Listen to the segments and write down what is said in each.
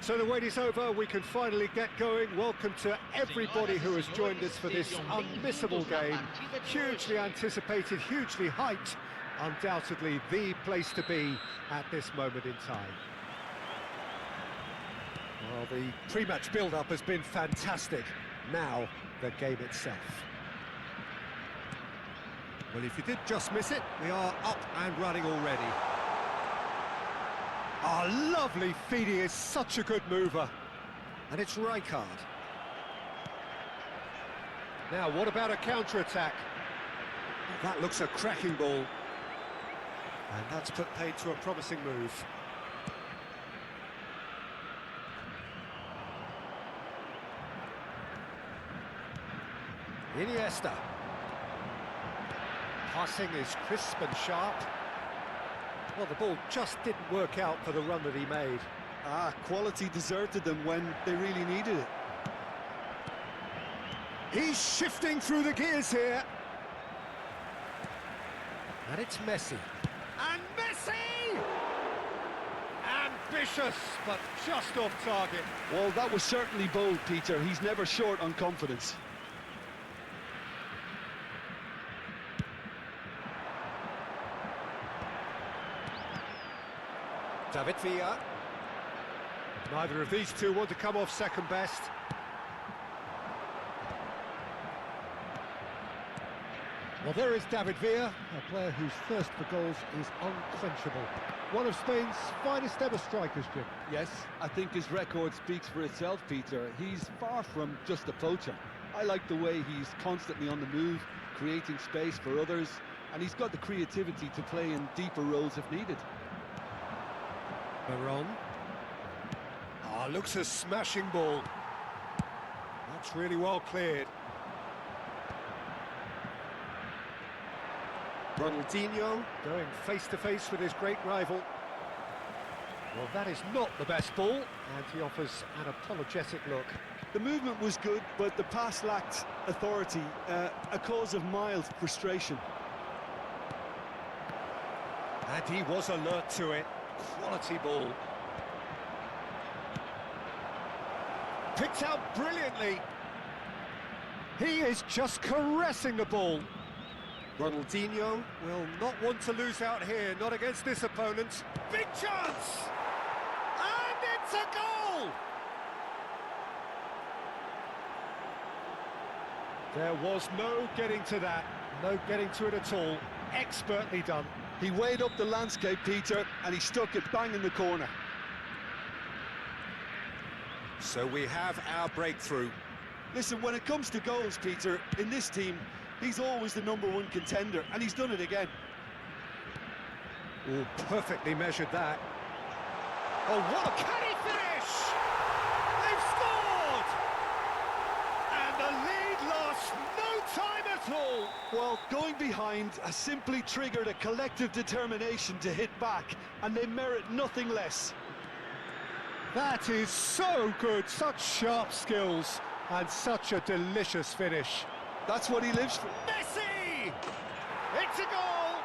So the wait is over, we can finally get going. Welcome to everybody who has joined us for this unmissable game. Hugely anticipated, hugely hyped, undoubtedly the place to be at this moment in time. Well, the pre-match build-up has been fantastic. Now, the game itself. Well, if you did just miss it, we are up and running already. Oh, lovely feed, he is such a good mover. And it's Rijkaard. Now, what about a counter-attack? That looks a cracking ball. And that's put paid to a promising move. Iniesta. Passing is crisp and sharp. Well, the ball just didn't work out for the run that he made. Quality deserted them when they really needed it. He's shifting through the gears here. And it's Messi. And Messi! Ambitious, but just off target. Well, that was certainly bold, Peter. He's never short on confidence. David Villa. Neither of these two want to come off second best. Well, there is David Villa, a player whose thirst for goals is unquenchable. One of Spain's finest ever strikers, Jim. Yes, I think his record speaks for itself, Peter. He's far from just a poacher. I like the way he's constantly on the move, creating space for others, and he's got the creativity to play in deeper roles if needed. Baron. Looks a smashing ball. That's really well cleared. Ronaldinho going face-to-face with his great rival. Well, that is not the best ball, and he offers an apologetic look. The movement was good, but the pass lacked authority, a cause of mild frustration. And he was alert to it. Quality ball. Picked out brilliantly. He is just caressing the ball. Ronaldinho will not want to lose out here, not against this opponent. Big chance! And it's a goal! There was no getting to that, no getting to it at all. Expertly done. He weighed up the landscape, Peter, and he stuck it bang in the corner. So we have our breakthrough. Listen, when it comes to goals, Peter, in this team, he's always the #1 contender, and he's done it again. Oh, perfectly measured that. Oh, what a can he finish! They've scored! And the lead lost no time at all. Well, going behind has simply triggered a collective determination to hit back, and they merit nothing less. That is so good, such sharp skills, and such a delicious finish. That's what he lives for. Messi! It's a goal!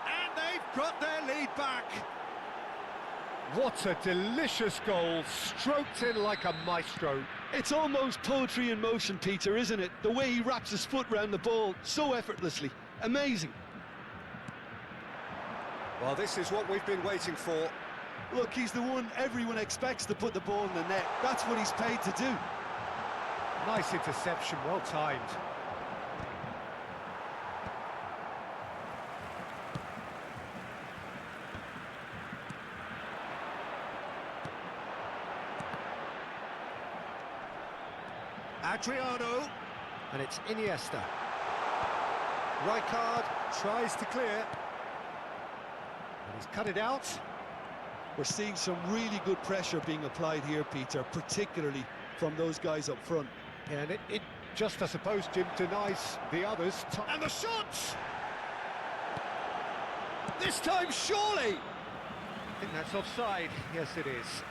And they've got their lead back. What a delicious goal, stroked in like a maestro. It's almost poetry in motion, Peter, isn't it? The way he wraps his foot round the ball so effortlessly. Amazing. Well, this is what we've been waiting for. Look, he's the one everyone expects to put the ball in the net. That's what he's paid to do. Nice interception, well timed. Adriano, and it's Iniesta. Rijkaard tries to clear, and he's cut it out. We're seeing some really good pressure being applied here, Peter, particularly from those guys up front. Yeah, and it just, I suppose, Jim, denies the others. And the shot! This time, surely! I think that's offside. Yes, it is.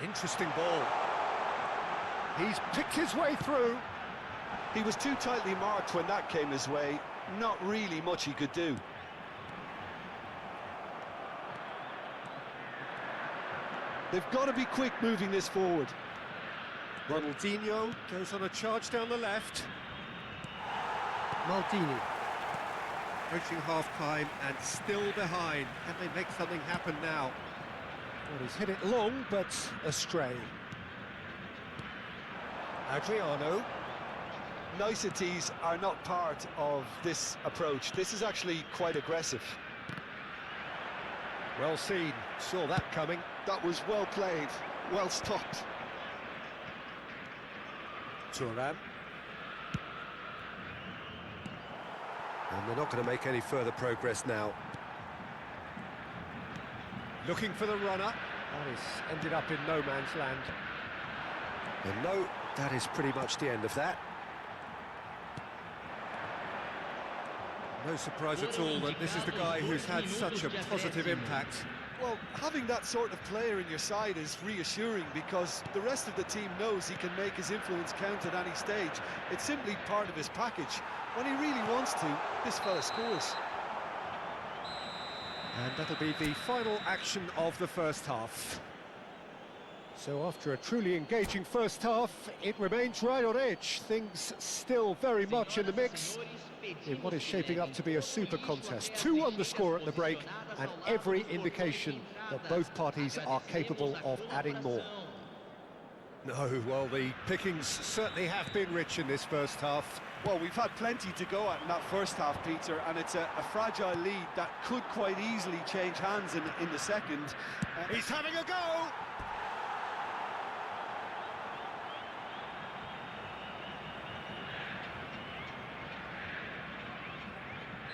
Interesting ball. He's picked his way through. He was too tightly marked when that came his way. Not really much he could do. They've got to be quick moving this forward. Ronaldinho goes on a charge down the left. Maldini. Approaching half-time and still behind. Can they make something happen now? Well, he's hit it long, but astray. Adriano. Niceties are not part of this approach. This is actually quite aggressive. Well seen. Saw that coming. That was well played, well stopped. Thuram. And they're not going to make any further progress now. Looking for the runner. That has ended up in no man's land. And no, that is pretty much the end of that. No surprise at all that this is the guy who's had such a positive impact. Well, having that sort of player in your side is reassuring because the rest of the team knows he can make his influence count at any stage. It's simply part of his package. When he really wants to, this fella scores. And that'll be the final action of the first half. So after a truly engaging first half, it remains right on edge. Things still very much in the mix in what is shaping up to be a super contest. 2-1 the score at the break, and every indication that both parties are capable of adding more. No, well, the pickings certainly have been rich in this first half. Well, we've had plenty to go at in that first half, Peter, and it's a fragile lead that could quite easily change hands in the second. He's having a go!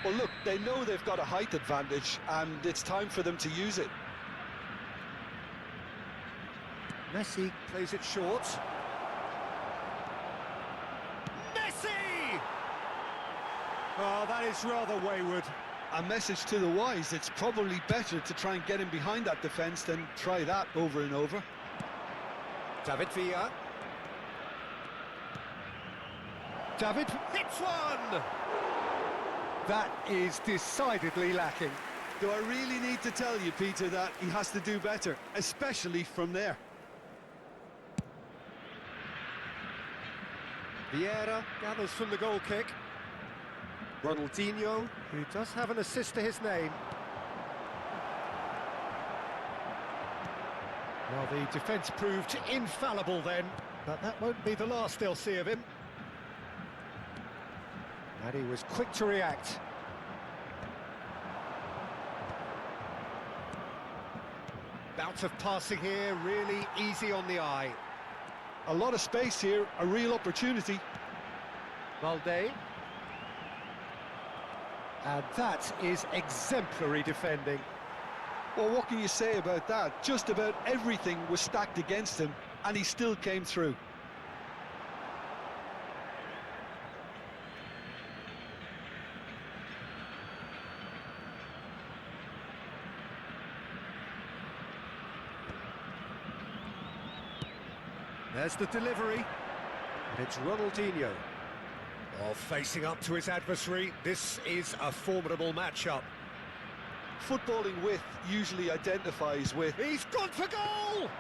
Well, look, they know they've got a height advantage, and it's time for them to use it. Messi plays it short. Messi! Oh, that is rather wayward. A message to the wise, it's probably better to try and get him behind that defence than try that over and over. David Villa. David hits one! That is decidedly lacking. Do I really need to tell you, Peter, that he has to do better, especially from there? Vieira gathers from the goal kick. Ronaldinho, who does have an assist to his name. Well, the defence proved infallible then, but that won't be the last they'll see of him. And he was quick to react. Bout of passing here, really easy on the eye. A lot of space here, a real opportunity. Valde. And that is exemplary defending. Well, what can you say about that? Just about everything was stacked against him, and he still came through. There's the delivery. And it's Ronaldinho. Oh, facing up to his adversary. This is a formidable matchup. Footballing width usually identifies with... He's gone for goal!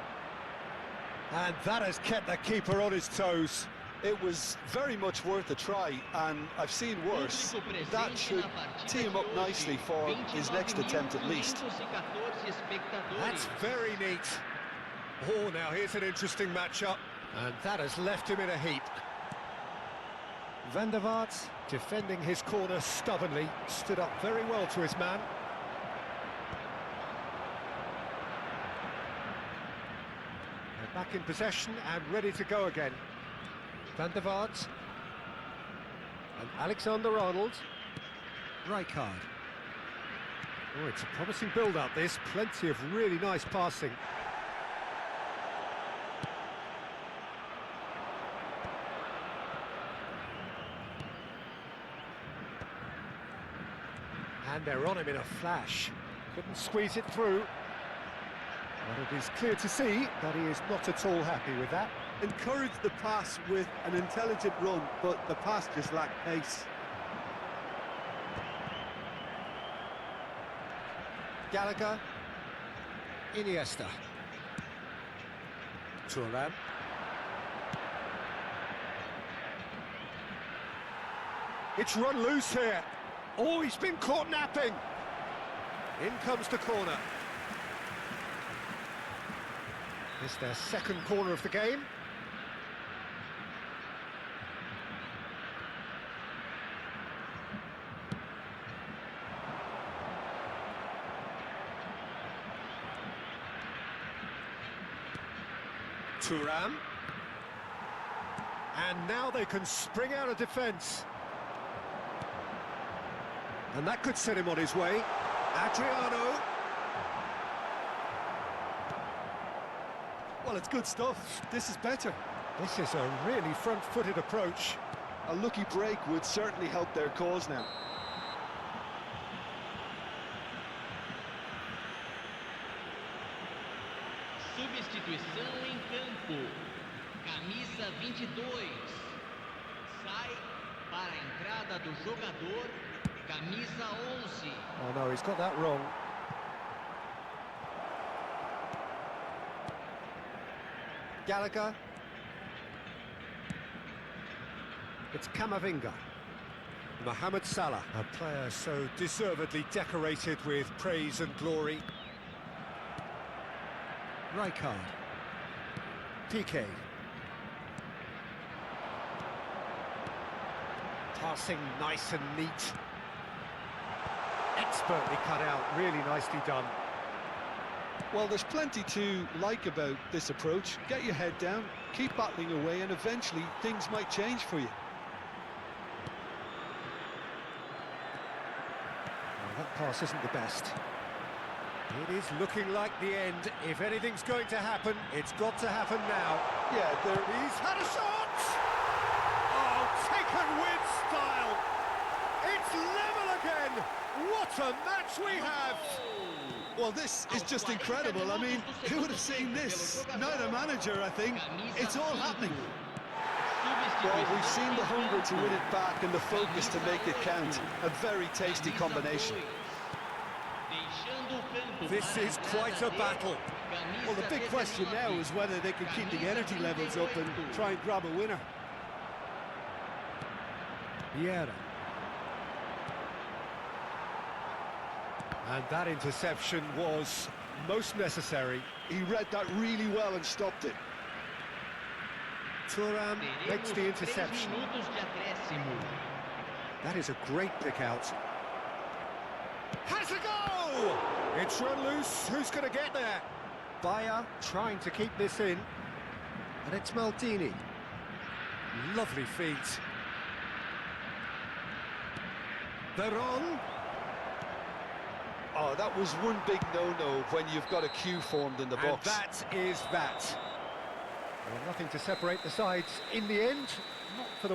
And that has kept the keeper on his toes. It was very much worth a try, and I've seen worse. That should tee him up nicely for his next attempt at least. That's very neat. Oh, now here's an interesting matchup. And that has left him in a heap. Van der Vaart, defending his corner stubbornly, stood up very well to his man. They're back in possession and ready to go again. Van der Vaart. And Alexander-Arnold. Rijkaard. Oh, it's a promising build-up, this. Plenty of really nice passing. And they're on him in a flash. Couldn't squeeze it through. What It is clear to see that he is not at all happy with that. Encourage the pass with an intelligent run, but the pass just lacked pace. Gallagher. Iniesta. Thuram. It's run loose here. Oh, he's been caught napping. In comes the corner. It's their second corner of the game. Thuram. And now they can spring out of defence. And that could set him on his way. Adriano. Well, it's good stuff. This is better. This is a really front-footed approach. A lucky break would certainly help their cause now. Substituição em campo. Camisa 22. Sai para a entrada do jogador. Camisa 11. Oh no, he's got that wrong. Gallagher. It's Camavinga. Mohamed Salah, a player so deservedly decorated with praise and glory. Rijkaard. PK. Passing nice and neat. Expertly cut out, really nicely done. Well, there's plenty to like about this approach. Get your head down, keep battling away, and eventually things might change for you. Well, that pass isn't the best. It is looking like the end. If anything's going to happen, it's got to happen now. Yeah, He's had a shot! Oh, taken with style! It's level again! What a match we have! well, this is just incredible. I mean, who would have seen this? Not a manager, I think. It's all happening. Well, we've seen the hunger to win it back and the focus to make it count. A very tasty combination. This is quite a battle. Well, the big question now is whether they can keep the energy levels up and try and grab a winner. Vieira. And that interception was most necessary. He read that really well and stopped it. Thuram makes the interception. That is a great pick out. Has a go! It's run loose. Who's going to get there? Bayer trying to keep this in. And it's Maldini. Lovely feet. Veron. Oh, that was one big no-no when you've got a queue formed in the box. And that is that. Well, nothing to separate the sides in the end. Not for the